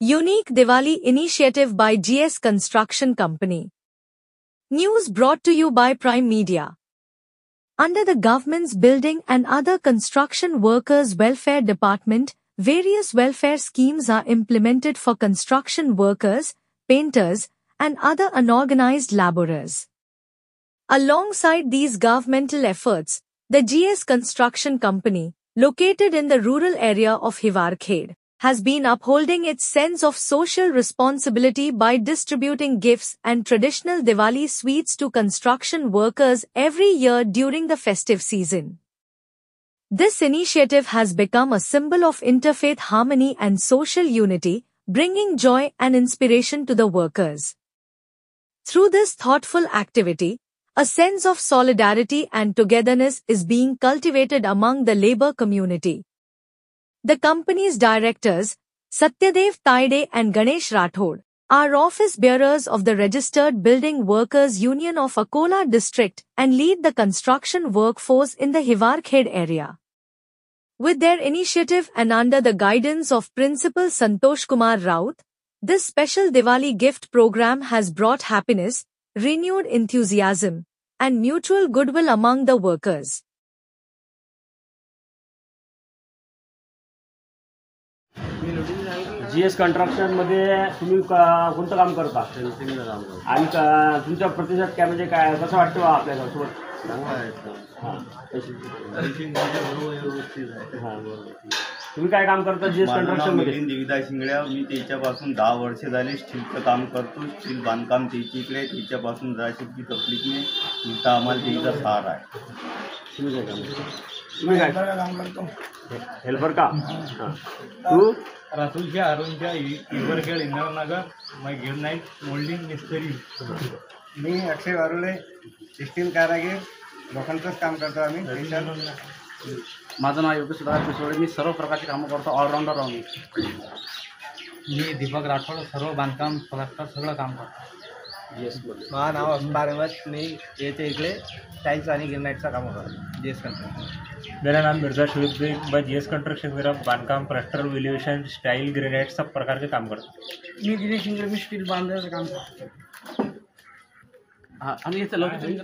Unique Diwali initiative by GS Construction Company. News brought to you by Prime Media. Under the government's Building and Other Construction Workers Welfare Department, various welfare schemes are implemented for construction workers, painters, and other unorganized laborers. Alongside these governmental efforts, the GS Construction Company, located in the rural area of Hiwarkhed, has been upholding its sense of social responsibility by distributing gifts and traditional Diwali sweets to construction workers every year during the festive season. This initiative has become a symbol of interfaith harmony and social unity, bringing joy and inspiration to the workers. Through this thoughtful activity, a sense of solidarity and togetherness is being cultivated among the labor community. The company's directors, Satyadev Taide and Ganesh Rathod, are office bearers of the Registered Building Workers Union of Akola district and lead the construction workforce in the Hiwarkhed area. With their initiative and under the guidance of Principal Santosh Kumar Raut, this special Diwali gift program has brought happiness, renewed enthusiasm, and mutual goodwill among the workers. GS construction मध्ये तुम्ही कोणतं काम करता? फेन्सिंगचं काम करतो. आणि तुमचा प्रतिसाद काय म्हणजे काय कसं वाटतं आपल्यासोबत? चांगला आहे. हां, फेन्सिंग व्यवस्थित आहे. हां, बरोबर. तुम्ही काय काम करता जीएस कंस्ट्रक्शन मध्ये? देविदा शिंगड्या. मी त्याच्यापासून 10 वर्ष झाले स्टीलचं काम करतो. स्टील बांधकाम त्याच्याकडे त्याच्यापासून जायची तकलीफ नाही. इथं आम्हाला त्याचा सहारा आहे. तुम्ही काय काम करता? तुम्ही काय काम करतो? हेल्पर का? हां. तू? राहुलच्या अरुणच्या हिवरखेड इंद्रनगर. मैं गिरनाइट मोल्डिंग मिस्त्री. मी अक्षय वारुळे, स्टील कारागीर. लोकांचंच काम करतो आम्ही. माझं नाव योगेश सुधाकर पिसोडे. मी सर्व प्रकारची कामं करतो. ऑलराऊंडर आहो मी दीपक राठोड. सर्व बांधकाम प्लास्टर सगळं काम करतो. माझं नाव अंबार अहमद. मी येथे इकडे टाइल्स आणि गिरनाइटचं काम करतो जीएस कंस्ट्रक्शन. मेरा नाम मिर्जा शहीद बेग. मैं जीएस कंस्ट्रक्शन मेरा बांधकाम प्लास्टर वेल्युएशन स्टाइल ग्रेनाइट सब प्रकार के काम करता हूँ. मी दिनेश शिंगरे. मी स्टील बांधण्याचं काम करतो. आणि याचं लोकेशन